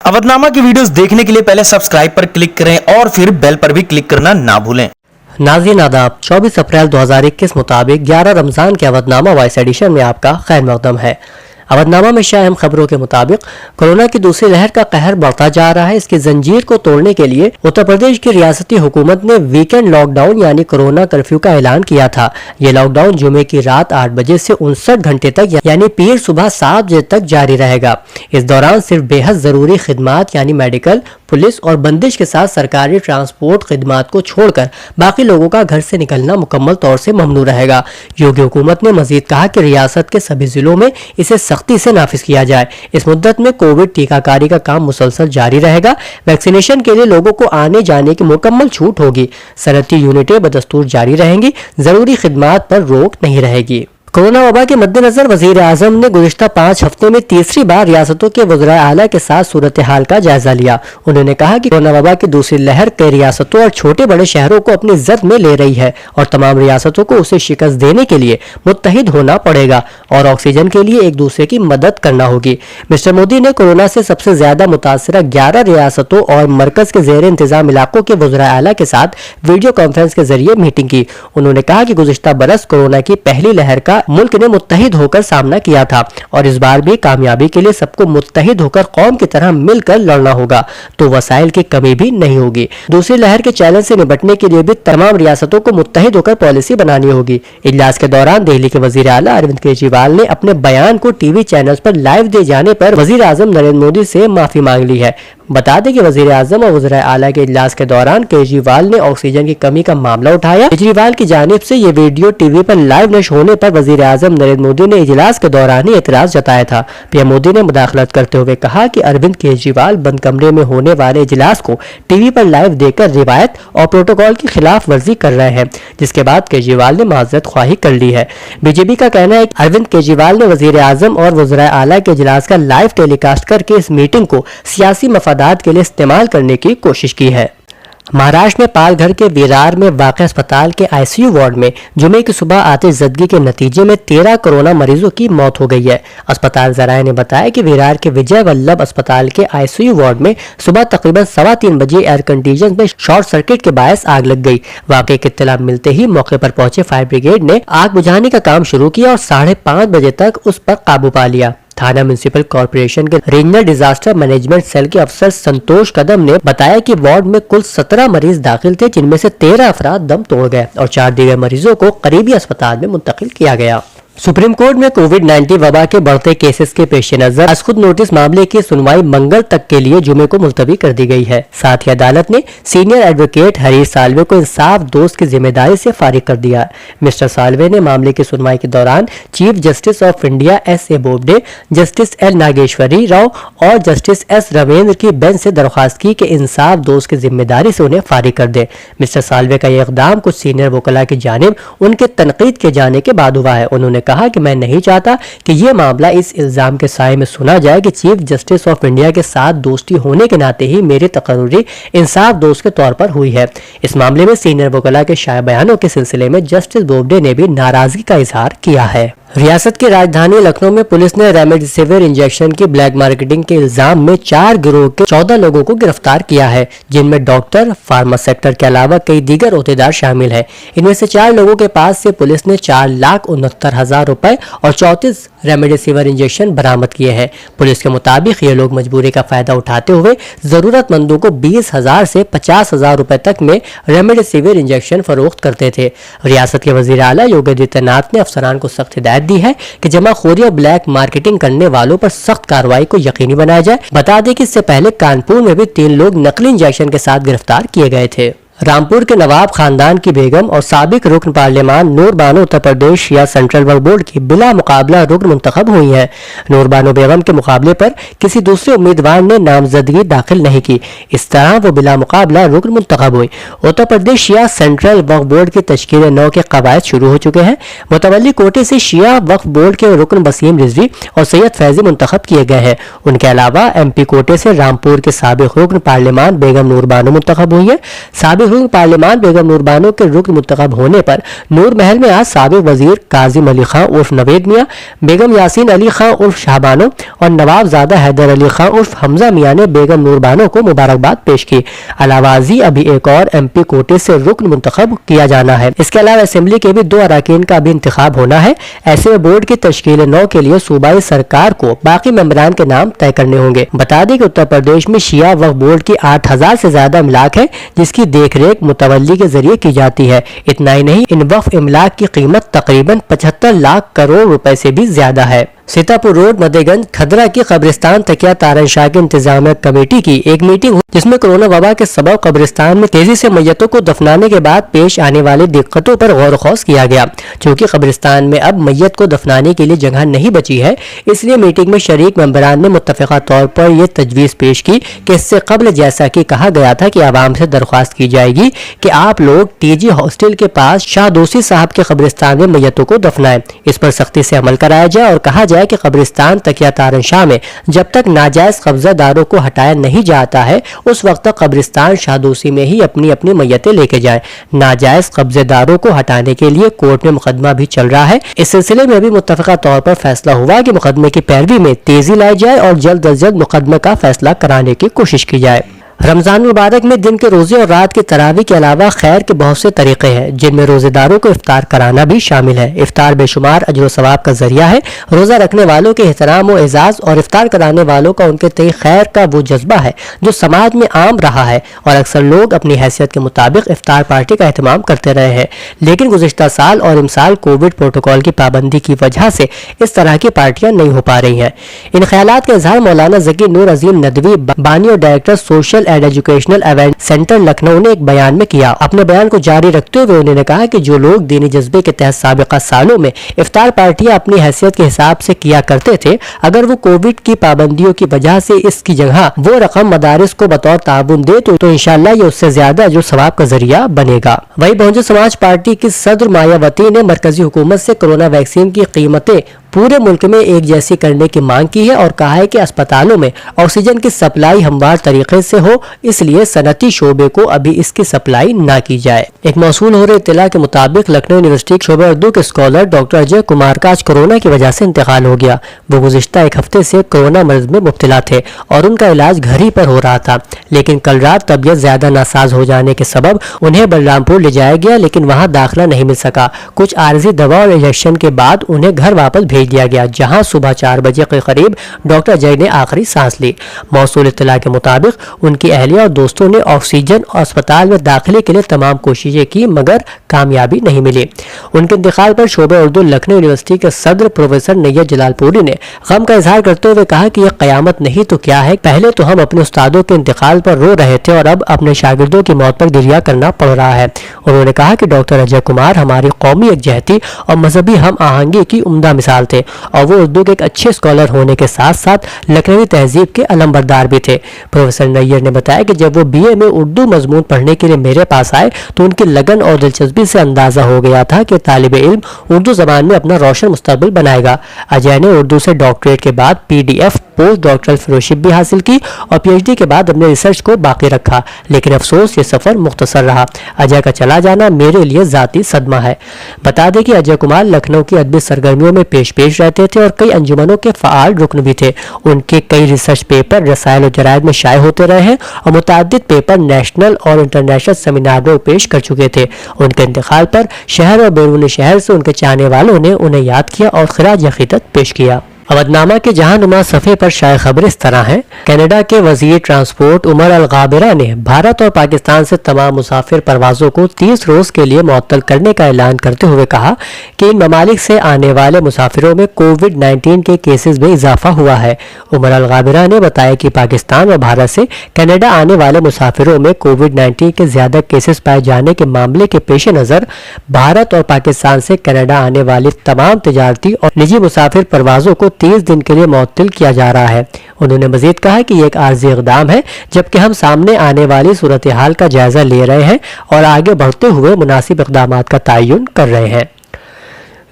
अवधनामा की वीडियोस देखने के लिए पहले सब्सक्राइब पर क्लिक करें और फिर बेल पर भी क्लिक करना ना भूलें। नाज़रीन आदाब, 24 अप्रैल 2021 मुताबिक 11 रमज़ान के अवधनामा वॉइस एडिशन में आपका खैर मक़दम है। अवधनामा में शायद खबरों के मुताबिक कोरोना की दूसरी लहर का कहर बढ़ता जा रहा है। इसकी जंजीर को तोड़ने के लिए उत्तर प्रदेश की रियासती हुकूमत ने वीकेंड लॉकडाउन यानी कोरोना कर्फ्यू का ऐलान किया था। ये लॉकडाउन जुमे की रात 8 बजे से 59 घंटे तक यानी पीर सुबह 7 बजे तक जारी रहेगा। इस दौरान सिर्फ बेहद जरूरी खिदमात यानी मेडिकल, पुलिस और बंदिश के साथ सरकारी ट्रांसपोर्ट खिदमात को छोड़कर बाकी लोगों का घर से निकलना मुकम्मल तौर से ममनू रहेगा। योगी हुकूमत ने मजीद कहा कि रियासत के सभी जिलों में इसे सख्ती से नाफिज किया जाए। इस मुद्दत में कोविड टीकाकारी का काम मुसलसल जारी रहेगा। वैक्सीनेशन के लिए लोगों को आने जाने की मुकम्मल छूट होगी। सनती यूनिटें बदस्तूर जारी रहेंगी। जरूरी खिदमात पर रोक नहीं रहेगी। कोरोना वबा के मद्देनजर वजीर आजम ने गुज़िश्ता 5 हफ्ते में तीसरी बार रियासतों के वज़राए आला के साथ सूरत हाल का जायजा लिया। उन्होंने कहा कि कोरोना वबा की दूसरी लहर कई रियासतों और छोटे बड़े शहरों को अपनी जद में ले रही है और तमाम रियासतों को उसे शिकस्त देने के लिए मुत्तहिद होना पड़ेगा और ऑक्सीजन के लिए एक दूसरे की मदद करना होगी। मिस्टर मोदी ने कोरोना से सबसे ज्यादा मुतासरा 11 रियासतों और मरकज के जेर इंतजाम इलाकों के वज़राए आला के साथ वीडियो कॉन्फ्रेंस के जरिए मीटिंग की। उन्होंने कहा कि गुज़िश्ता बरस कोरोना की पहली लहर का मुल्क ने मुत्तहिद होकर सामना किया था और इस बार भी कामयाबी के लिए सबको मुत्तहिद होकर कौम की तरह मिलकर लड़ना होगा, तो वसाइल की कमी भी नहीं होगी। दूसरी लहर के चैलेंज से निपटने के लिए भी तमाम रियासतों को मुत्तहिद होकर पॉलिसी बनानी होगी। इजलास के दौरान दिल्ली के वजीर आला अरविंद केजरीवाल ने अपने बयान को टीवी चैनल्स पर लाइव दिए जाने पर वजीर आजम नरेंद्र मोदी से माफी मांग ली है। बता दें कि वजीर आजम और वज़राए आला के इजलास के दौरान केजरीवाल ने ऑक्सीजन की कमी का मामला उठाया। केजरीवाल की जानिब से ये वीडियो टीवी पर लाइव नशर होने पर वजीर आजम नरेंद्र मोदी ने इजलास के दौरान ही एतराज जताया था। पीएम मोदी ने मुदाखलत करते हुए कहा कि अरविंद केजरीवाल बंद कमरे में होने वाले इजलास को टीवी पर लाइव देकर रिवायत और प्रोटोकॉल की खिलाफ वर्जी कर रहे हैं, जिसके बाद केजरीवाल ने माजरत ख्वाही कर ली है। बीजेपी का कहना है कि अरविंद केजरीवाल ने वजीर आजम और वज़राए आला के इजलास का लाइव टेलीकास्ट करके इस मीटिंग को सियासी मफादात के लिए इस्तेमाल करने की कोशिश की है। महाराष्ट्र में पालघर के विरार में वाक़ अस्पताल के आईसीयू वार्ड में जुमे की सुबह आतिशज़दगी के नतीजे में 13 कोरोना मरीजों की मौत हो गई है। अस्पताल ज़राए ने बताया कि विरार के विजय वल्लभ अस्पताल के आईसीयू वार्ड में सुबह तकरीबन 3:15 बजे एयर कंडीशन में शॉर्ट सर्किट के बायस आग लग गई। वाक़े की इत्तला मिलते ही मौके पर पहुंचे फायर ब्रिगेड ने आग बुझाने का काम शुरू किया और 5:30 बजे तक उस पर काबू पा लिया। थाना म्युनिसिपल कॉर्पोरेशन के रीजनल डिजास्टर मैनेजमेंट सेल के अफसर संतोष कदम ने बताया कि वार्ड में कुल 17 मरीज दाखिल थे, जिनमें से 13 अफराद दम तोड़ गए और 4 दीगर मरीजों को करीबी अस्पताल में मुंतकिल किया गया। सुप्रीम कोर्ट में कोविड-19 वबा के बढ़ते केसेस के पेश नजर खुद नोटिस मामले की सुनवाई मंगल तक के लिए जुमे को मुलतवी कर दी गई है। साथ ही अदालत ने सीनियर एडवोकेट हरीश साल्वे को इंसाफ दोस्त की जिम्मेदारी से फारिग कर दिया। मिस्टर साल्वे ने मामले की सुनवाई के दौरान chief justice of India S.A. Bobde, justice L. Nageshwari Rao और जस्टिस S. रविंद्र की बेंच से दरख्वास्त की कि इंसाफ दोस्त की जिम्मेदारी से उन्हें फारिग कर दे। मिस्टर साल्वे का यह इकदाम कुछ सीनियर वकला की जानिब उनके तनकीद किए जाने के बाद हुआ है। उन्होंने कहा कि मैं नहीं चाहता कि यह मामला इस इल्जाम के साए में सुना जाए कि चीफ जस्टिस ऑफ इंडिया के साथ दोस्ती होने के नाते ही मेरी तकर्री इंसाफ दोस्त के तौर पर हुई है। इस मामले में सीनियर वकला के शाया बयानों के सिलसिले में जस्टिस बोबडे ने भी नाराजगी का इजहार किया है। रियासत की राजधानी लखनऊ में पुलिस ने रेमडेसिविर इंजेक्शन की ब्लैक मार्केटिंग के इल्जाम में 4 गिरोह के 14 लोगों को गिरफ्तार किया है, जिनमें डॉक्टर, फार्मा सेक्टर के अलावा कई दीगर ओहदेदार शामिल हैं। इनमें से 4 लोगों के पास से पुलिस ने 4,69,000 रुपए और 34 रेमडेसिविर इंजेक्शन बरामद किए हैं। पुलिस के मुताबिक ये लोग मजबूरी का फायदा उठाते हुए जरूरतमंदों को 20,000 से 50,000 रुपए तक में रेमडेसिविर इंजेक्शन फरोख्त करते थे। रियासत के वजीर आला योगी आदित्यनाथ ने अफसरान को सख्त हिदायत दी है कि जमाखोरी और ब्लैक मार्केटिंग करने वालों पर सख्त कार्रवाई को यकीनी बनाया जाए। बता दें कि इससे पहले कानपुर में भी 3 लोग नकली इंजेक्शन के साथ गिरफ्तार किए गए थे। रामपुर के नवाब खानदान की बेगम और साबिक रुकन पार्लियामान नूर बानो उत्तर प्रदेश या सेंट्रल वक्फ बोर्ड की बिला मुकाबला रुकन मुंतखब हुई हैं। नूर बानो बेगम के मुकाबले पर किसी दूसरे उम्मीदवार ने नामजदगी दाखिल नहीं की। इस तरह वो बिला मुकाबला रुकन मुंतखब हुई। उत्तर प्रदेश या सेंट्रल वक्फ बोर्ड की तश्कील 9 के कवायद शुरू हो चुके हैं। मुतवल्ली कोटे से शिया वक्फ बोर्ड के रुकन वसीम रिजवी और सैयद फैजी मुंतखब किए गए हैं। उनके अलावा MP कोटे से रामपुर के साबिक रुकन पार्लियामान बेगम नूर बानो मुंतखब हुई है। साबिक रकून पार्लियामान बेगम नूर बानो के रुकन मुंतखब होने पर नूर महल में आज साबिक वजीर काजिम अली खां उर्फ नवेद मियाँ, बेगम यासीन अली खां उर्फ शाहबानो और नवाबजादा हैदर अली खां उर्फ हमजा मियाँ ने बेगम नूर बानो को मुबारकबाद पेश की। अलावाजी अभी एक और MP कोटे से रुकन मुंतखब किया जाना है। इसके अलावा असेंबली के भी 2 अरकान का भी इंतखाब होना है। ऐसे में बोर्ड की तश्कील 9 के लिए सूबाई सरकार को बाकी मेंबरान के नाम तय करने होंगे। बता दें कि उत्तर प्रदेश में शिया वक्फ बोर्ड की 8000 से ज्यादा इमलाक है, जिसकी देखरेख मुतवल्ली के जरिए की जाती है। इतना ही नहीं, इन वक्फ इमलाक की कीमत तकरीबन 75 लाख करोड़ रुपए से भी ज्यादा है। सीतापुर रोड मदेगंज खदरा की कब्रिस्तान तकिया तारनशाह की इंतजामिया कमेटी की एक मीटिंग हुई, जिसमें कोरोना वबा के सबब कब्रिस्तान में तेजी से मैयतों को दफनाने के बाद पेश आने वाली दिक्कतों पर गौर खौस किया गया। चूँकि कब्रिस्तान में अब मैयत को दफनाने के लिए जगह नहीं बची है, इसलिए मीटिंग में शरीक मेंबरान ने मुत्तफिका तौर पर यह तजवीज़ पेश की कि इससे कबल जैसा कि कहा गया था कि आवाम से दरख्वास्त की जाएगी कि आप लोग TG हॉस्टल के पास शाह दोसी साहब के कब्रिस्तान में मैयतों को दफनाएं। इस पर सख्ती से अमल कराया जाए और कहा जाए कि कब्रिस्तान तकिया तारनशाह में जब तक नाजायज कब्जादारों को हटाया नहीं जाता है, उस वक्त तक कब्रिस्तान शाहदोसी में ही अपनी अपनी मैयतें लेके जाएं। नाजायज कब्जेदारों को हटाने के लिए कोर्ट में मुकदमा भी चल रहा है। इस सिलसिले में भी मुत्तफिका तौर पर फैसला हुआ कि मुकदमे की पैरवी में तेजी लाई जाए और जल्द अज जल्द मुकदमे का फैसला कराने की कोशिश की जाए। रमजान मुबारक में दिन के रोजे और रात की तरावी के अलावा खैर के बहुत से तरीके हैं, जिनमें रोजेदारों को इफ्तार कराना भी शामिल है। इफ्तार बेशुमार अजर व सवाब का जरिया है। रोजा रखने वालों के एहतराम और एजाज और इफ्तार कराने वालों का उनके तय खैर का वो जज्बा है जो समाज में आम रहा है और अक्सर लोग अपनी हैसियत के मुताबिक इफ्तार पार्टी का एहतमाम करते रहे हैं। लेकिन गुज़िश्ता साल और इमसाल कोविड प्रोटोकॉल की पाबंदी की वजह से इस तरह की पार्टियां नहीं हो पा रही हैं। इन ख्यालात का इजहार मौलाना ज़की नूर अजीम नदवी, बानी और director social and educational event centre Lucknow ने एक बयान में किया। अपने बयान को जारी रखते हुए उन्होंने कहा कि जो लोग दीनी जज्बे के तहत साबिका सालों में इफ्तार पार्टियां अपनी हैसियत के हिसाब से किया करते थे, अगर वो कोविड की पाबंदियों की वजह से इसकी जगह वो रकम मदारिस को बतौर ताबुन दे तो इंशाल्लाह ये उससे ज्यादा जो सवाब का जरिया बनेगा। वहीं बहुजन समाज पार्टी की सदर मायावती ने मरकजी हुकूमत से कोरोना वैक्सीन की कीमतें पूरे मुल्क में एक जैसी करने की मांग की है और कहा है कि अस्पतालों में ऑक्सीजन की सप्लाई हमवार तरीके से हो, इसलिए सनती शोबे को अभी इसकी सप्लाई ना की जाए। एक मौसूल हो रही इत्तला के मुताबिक लखनऊ यूनिवर्सिटी शोबे उर्दू के स्कॉलर डॉक्टर अजय कुमार का आज कोरोना की वजह से इंतकाल हो गया। वो गुज़िश्ता एक हफ्ते से कोरोना मर्ज में मुब्तला थे और उनका इलाज घर ही पर हो रहा था, लेकिन कल रात तबीयत ज्यादा नासाज हो जाने के सबब उन्हें बलरामपुर ले जाया गया, लेकिन वहाँ दाखिला नहीं मिल सका। कुछ आर्जी दवा और इंजेक्शन के बाद उन्हें घर वापस भेज दिया गया, जहां सुबह 4 बजे के करीब डॉक्टर अजय ने आखिरी सांस ली। मौसूल इत्तला के मुताबिक उनकी अहलिया और दोस्तों ने ऑक्सीजन और अस्पताल में दाखिले के लिए तमाम कोशिशें की, मगर कामयाबी नहीं मिली। उनके इंतकाल पर शोबे उर्दू लखनऊ यूनिवर्सिटी के सदर प्रोफेसर नैय्यद जलालपुरी ने गम का इजहार करते हुए कहा कि यह कयामत नहीं तो क्या है। पहले तो हम अपने उस्तादों के इंतकाल पर रो रहे थे और अब अपने शागिर्दों की मौत पर गिरिया करना पड़ रहा है। उन्होंने कहा कि डॉक्टर अजय कुमार हमारी कौमी यकजहती और मजहबी हम आहंगी की उम्दा मिसाल थे और वो उर्दू के एक अच्छे स्कॉलर होने के साथ साथ लखनवी तहजीब के अलमबरदार भी थे। प्रोफेसर नैयर ने बताया कि जब वो BA में उर्दू मजमून पढ़ने के लिए मेरे पास आए तो उनकी लगन और दिलचस्पी से अंदाजा हो गया था कि तालिब इल्म उर्दू जबान में अपना रोशन मुस्तकबिल बनाएगा। अजय ने उर्दू से डॉक्टरेट के बाद PDF पोस्ट डॉक्टरल फेलोशिप भी हासिल की और PhD के बाद अपने रिसर्च को बाकी रखा, लेकिन अफसोस ये सफर मुख्तसर रहा। अजय का चला जाना मेरे लिए जाती सदमा है। बता दें कि अजय कुमार लखनऊ की अदबी सरगर्मियों में पेश रहते थे और कई अंजुमनों के फ़आल रुकन भी थे। उनके कई रिसर्च पेपर रसायल और जरायद में शाये होते रहे हैं और मुतादिद पेपर नेशनल और इंटरनेशनल सेमिनार में पेश कर चुके थे। उनके इंतकाल पर शहर और बैरून शहर से उनके चाहने वालों ने उन्हें याद किया और खिराज अकीदत पेश किया। अवधनामा के जहानुमा सफ़े पर शाये खबर इस तरह है। कनाडा के वजीर ट्रांसपोर्ट उमर अल-गाबिरा ने भारत और पाकिस्तान से तमाम मुसाफिर परवाज़ों को 30 रोज़ के लिए मुअत्तल करने का ऐलान करते हुए कहा कि इन ममालिक से आने वाले मुसाफिरों में कोविड-19 के केसेस में इजाफा हुआ है। उमर अल-गाबिरा ने बताया कि पाकिस्तान और भारत से कनाडा आने वाले मुसाफिरों में कोविड-19 के ज़्यादा केसेस पाए जाने के मामले के पेश नज़र भारत और पाकिस्तान से कनाडा आने वाली तमाम तिजारती और निजी मुसाफिर परवाज़ों को 30 दिन के लिए मुअत्तल किया जा रहा है। उन्होंने मजीद कहा कि ये एक आर्जी इक़दाम है, जबकि हम सामने आने वाली सूरत हाल का जायजा ले रहे हैं और आगे बढ़ते हुए मुनासिब इक़दामात का तयन कर रहे हैं।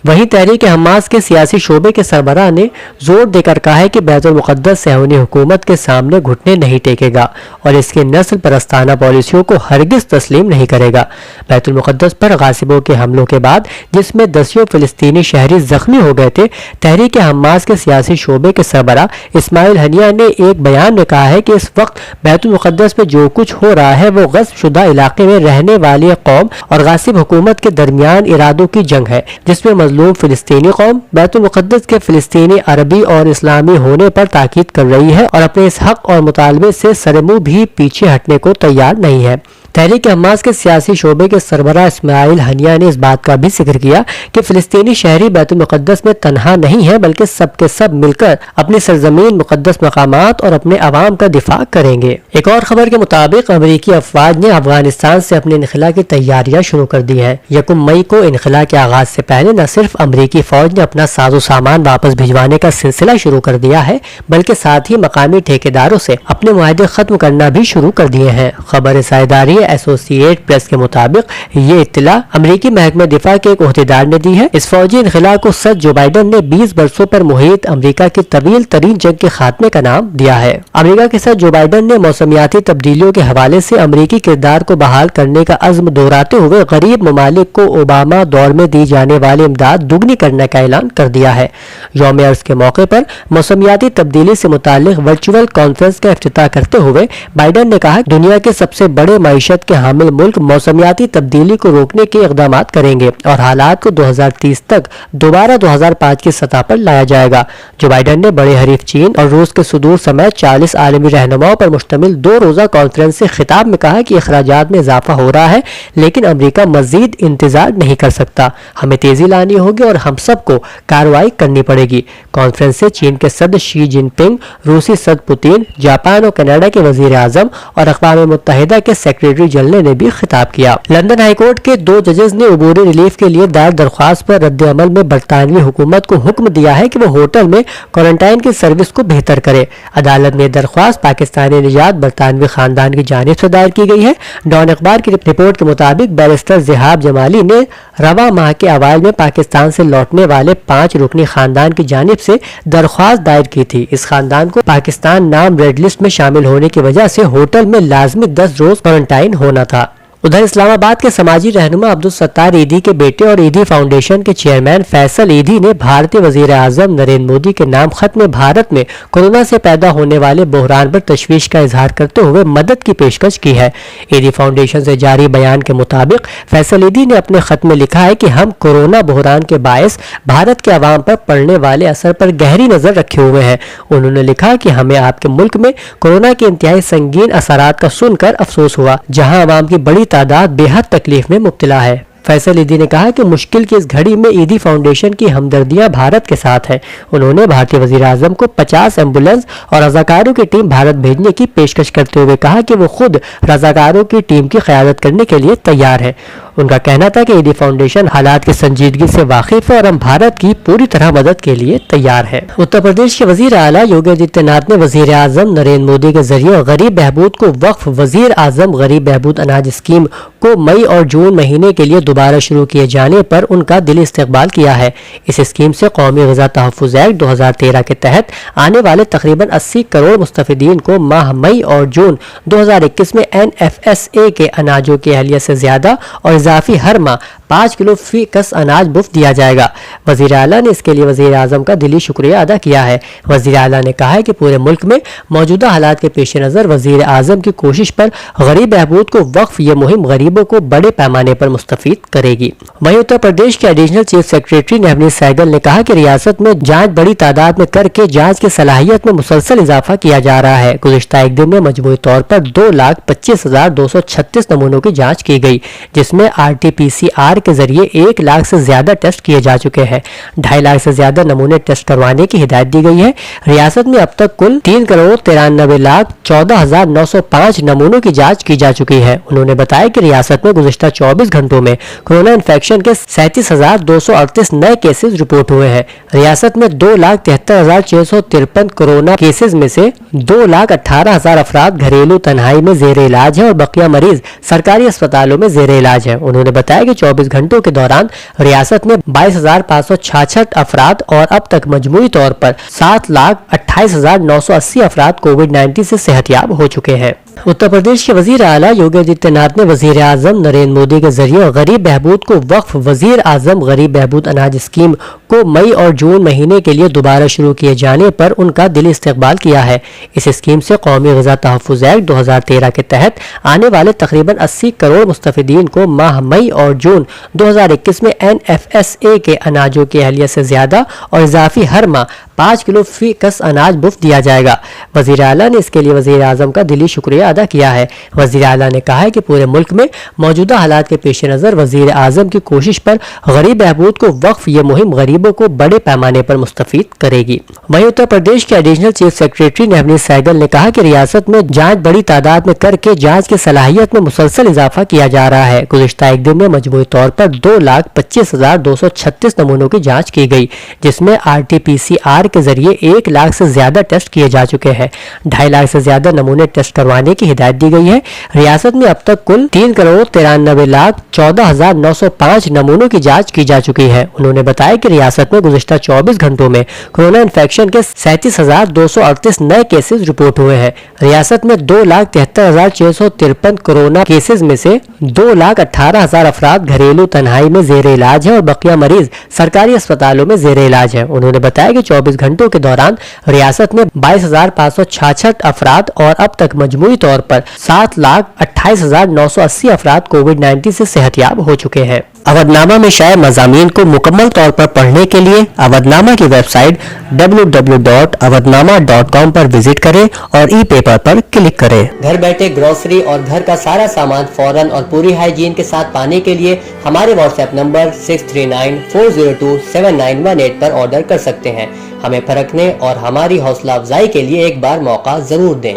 वहीं तहरीक हमास के सियासी शोबे के सरबराह ने जोर देकर कहा है कि बैतुल मुक़द्दस सहूनी हुकूमत के सामने घुटने नहीं टेकेगा और इसकी नस्ल परस्ताना पॉलिसियों को हरगिज तस्लीम नहीं करेगा। बैतुल मुक़द्दस पर गासिबों के हमलों के बाद, जिसमें दसियों फिलिस्तीनी शहरी जख्मी हो गए थे, तहरीक हमास के सियासी शोबे के सरबराह इस्माइल हनिया ने एक बयान में कहा है कि इस वक्त बैतुल मुक़द्दस में जो कुछ हो रहा है वो गस्ब शुदा इलाके में रहने वाली कौम और गासिब हुकूमत के दरमियान इरादों की जंग है, जिसमें मजलूम फिलिस्तीनी कौम बैतुल मुक़द्दस के फिलिस्तीनी, अरबी और इस्लामी होने पर ताकीद कर रही है और अपने इस हक और मुतालबे से सरमुँह भी पीछे हटने को तैयार नहीं है। तहरीक हमास के सियासी शोबे के सरबराह इस्माइल हनिया ने इस बात का भी जिक्र किया कि फिलिस्तीनी शहरी बैतुल मुक़द्दस में तन्हा नहीं है, बल्कि सबके सब मिलकर अपनी सरजमीन, मुक़द्दस मकामात और अपने अवाम का दिफा करेंगे। एक और खबर के मुताबिक अमरीकी अफवाज ने अफगानिस्तान से अपने इनखला की तैयारियां शुरू कर दी हैं। 1 मई को इनखला के आगाज से पहले न सिर्फ अमरीकी फौज ने अपना साजो सामान वापस भिजवाने का सिलसिला शुरू कर दिया है, बल्कि साथ ही मकामी ठेकेदारों से अपने मुआहदे खत्म करना भी शुरू कर दिए हैं। खबर साझेदारी एसोसिएट प्रेस के मुताबिक ये इत्तला अमरीकी महकमे दिफा के एक ओहदेदार ने दी है। इस फौजी इनखला को सदर जो बाइडन ने 20 बरसों पर मुहित अमरीका की तवील तरीन जंग के खात्मे का नाम दिया है। अमरीका के सदर जो बाइडन ने मौसमियाती तब्दीलियों के हवाले से अमरीकी किरदार को बहाल करने का अज़्म दोहराते हुए गरीब ममालिक को ओबामा दौर में दी जाने वाली इमदाद दुगनी करने का ऐलान कर दिया है। यौम अर्ज़ के मौके पर मौसमियाती तब्दीली से मुताल्लिक वर्चुअल कॉन्फ्रेंस का इफ्तिताह करते हुए बाइडन ने कहा, दुनिया के सबसे बड़े मईशत के हामिल मुल्क मौसमियाती तब्दीली को रोकने के इक़दाम करेंगे और हालात को 2030 तक दोबारा 2005 की सतह पर लाया जाएगा। जो बाइडन ने बड़े हरीफ चीन और रूस के सुदूर समेत 40 आलमी रहनुमाओं पर मुश्तमिल 2 रोज़ा कॉन्फ्रेंस से खिताब में कहा कि अखराजात में इजाफा हो रहा है, लेकिन अमरीका मजीद इंतजार नहीं कर सकता। हमें तेजी लानी होगी और हम सबको कार्रवाई करनी पड़ेगी। कॉन्फ्रेंस से चीन के सदर शी जिनपिंग, रूसी सदर पुतिन, जापान और कनाडा के वजीर आजम और अक़वाम मुत्तहिदा के सेक्रेटरी जनरल ने भी खिताब किया। लंदन हाईकोर्ट के 2 जजेस ने अबूरी रिलीफ के लिए दायर दरख्वास्त पर रद्द अमल में बरतानवी हुकूमत को हुक्म दिया है कि वो होटल में क्वारंटाइन की सर्विस को बेहतर करे। अदालत ने दरख्वास्त पाकिस्तानी निजात बरतानवी खानदान की जानिब से दायर की गई है। डॉन अखबार की रिपोर्ट के मुताबिक बैरिस्टर जिहाब जमाली ने रवा माह के अवाइल में पाकिस्तान से लौटने वाले 5 रुकनी खानदान की जानिब से दरख्वास्त दायर की थी। इस खानदान को पाकिस्तान नाम रेड लिस्ट में शामिल होने की वजह से होटल में लाजमी 10 रोज क्वारंटाइन होना था। उधर इस्लामाबाद के समाजी रहनुमा अब्दुल सत्तार ईदी के बेटे और ईदी फाउंडेशन के चेयरमैन फैसल ईदी ने भारतीय वजीर आजम नरेंद्र मोदी के नाम खत में भारत में कोरोना से पैदा होने वाले बहरान पर तशवीश का इजहार करते हुए मदद की पेशकश की है। ईदी फाउंडेशन से जारी बयान के मुताबिक फैसल ईदी ने अपने खत में लिखा है कि हम कोरोना बहरान के बायस भारत के अवाम पर पड़ने वाले असर पर गहरी नजर रखे हुए हैं। उन्होंने लिखा कि हमें आपके मुल्क में कोरोना के इंतहाई संगीन असरात का सुनकर अफसोस हुआ, जहां अवाम की बड़ी तादाद बेहद तकलीफ में मुब्तला है। फैसल ईदी ने कहा कि मुश्किल की इस घड़ी में ईदी फाउंडेशन की हमदर्दियां भारत के साथ है। उन्होंने भारतीय वजीर आजम को 50 एम्बुलेंस और रजाकारों की टीम भारत भेजने की पेशकश करते हुए कहा कि वो खुद रजाकारों की टीम की क़यादत करने के लिए तैयार है। उनका कहना था कि ईदी फाउंडेशन हालात की संजीदगी से वाकिफ है और हम भारत की पूरी तरह मदद के लिए तैयार है। उत्तर प्रदेश के वजीर आला योगी आदित्यनाथ ने वजीर आजम नरेंद्र मोदी के जरिए गरीब बहबूद को वक्फ वजीर आजम गरीब बहबूद अनाज स्कीम को मई और जून महीने के लिए दोबारा शुरू किए जाने पर उनका दिली इस्तकबाल किया है। इस स्कीम से कौमी ग़िज़ा तहफ़्फ़ुज़ एक्ट 2013 के तहत आने वाले तकरीबन 80 करोड़ मुस्तफ़िदीन को माह मई और जून 2021 में NFSA के अनाजों की अहलियत से ज्यादा और इजाफी हर माह 5 किलो फी कस अनाज मुफ्त दिया जाएगा। वज़ीर आला ने इसके लिए वज़ीर आज़म का दिली शुक्रिया अदा किया है। वज़ीर आला ने कहा है कि पूरे मुल्क में मौजूदा हालात के पेश नज़र वज़ीर आज़म की कोशिश पर गरीब बहबूद को वक्फ ये मुहिम गरीबों को बड़े पैमाने पर मुस्तफ़ीद करेगी। वहीं उत्तर प्रदेश के additional chief secretary Navneet Sehgal ने कहा कि रियासत में जाँच बड़ी तादाद में करके जाँच की सलाहियत में मुसलसल इजाफा किया जा रहा है। गुज़िश्ता एक दिन में मजमूई तौर पर 2,25,236 नमूनों की जाँच की गई, जिसमें RT-PCR के जरिए 1 लाख से ज्यादा टेस्ट किए जा चुके हैं। 2.5 लाख से ज्यादा नमूने टेस्ट करवाने की हिदायत दी गई है। रियासत में अब तक कुल 3,93,14,905 नमूनों की जांच की जा चुकी है। उन्होंने बताया कि रियासत में गुज़िश्ता 24 घंटों में कोरोना इन्फेक्शन के 37,238 नए केसेस रिपोर्ट हुए हैं। रियासत में 2,73,653 कोरोना केसेस में से 2,18,000 अफराद घरेलू तन्हाई में जेर इलाज है और बकिया मरीज सरकारी अस्पतालों में जेर इलाज है। उन्होंने बताया कि 24 24 घंटों के दौरान रियासत में 22,566 अफराद और अब तक मजमूई तौर पर 7,28,980 अफराद कोविड-19 से सेहतयाब हो चुके हैं। उत्तर प्रदेश के वजीर आला योगी आदित्यनाथ ने वजीर आजम नरेंद्र मोदी के जरिए गरीब बहबूद को वक्फ वजीर आजम गरीब बहबूद अनाज स्कीम को मई और जून महीने के लिए दोबारा शुरू किए जाने पर उनका दिली इस्तकबाल किया है। इस स्कीम से कौमी ग़िज़ा तहफ़्फ़ुज़ एक्ट 2013 के तहत आने वाले तकरीबन 80 करोड़ मुस्तफ़िदीन को माह मई और जून 2021 में NFSA के अनाजों की अहलियत से ज्यादा और इजाफी हर माह 5 किलो फी कस अनाज मुफ्त दिया जाएगा। वज़ीर आला ने इसके लिए वज़ीर आज़म का दिली शुक्रिया अदा किया है। वज़ीर आला ने कहा है कि पूरे मुल्क में मौजूदा हालात के पेश नज़र वज़ीर आज़म की कोशिश पर गरीब बहबूद को वक्फ ये मुहिम गरीबों को बड़े पैमाने पर मुस्तफ़ीद करेगी। वहीं उत्तर प्रदेश के additional chief secretary Navneet Sehgal ने कहा कि रियासत में जाँच बड़ी तादाद में करके जाँच की सलाहियत में मुसलसल इजाफा किया जा रहा है। गुज़िश्ता एक दिन में मजमूई तौर पर 2,25,236 नमूनों की जाँच की गई, जिसमें RT-PCR के जरिए 1 लाख से ज्यादा टेस्ट किए जा चुके हैं। 2.5 लाख से ज्यादा नमूने टेस्ट करवाने की हिदायत दी गई है। रियासत में अब तक कुल 3,93,14,905 नमूनों की जांच की जा चुकी है। उन्होंने बताया कि रियासत में गुज़िश्ता 24 घंटों में कोरोना इन्फेक्शन के 37,238 नए केसेस रिपोर्ट हुए हैं। रियासत में 2,73,653 कोरोना केसेस में से 2,18,000 अफराद घरेलू तन्हाई में जेर इलाज है और बकिया मरीज सरकारी अस्पतालों में जेर इलाज है। उन्होंने बताया कि 24 घंटों के दौरान रियासत में 22,566 अफराद और अब तक मजमूई तौर पर 7,28,980 अफराद कोविड-19 से सेहतयाब हो चुके हैं। अवधनामा में शाये मज़ामीन को मुकम्मल तौर पर पढ़ने के लिए अवधनामा की वेबसाइट www.awadnama.com पर विजिट करें और ई-पेपर पर क्लिक करें। घर बैठे ग्रोसरी और घर का सारा सामान फौरन और पूरी हाइजीन के साथ पाने के लिए हमारे व्हाट्सएप नंबर 6394027918 पर ऑर्डर कर सकते हैं। हमें परखने और हमारी हौसला अफजाई के लिए एक बार मौका जरूर दें।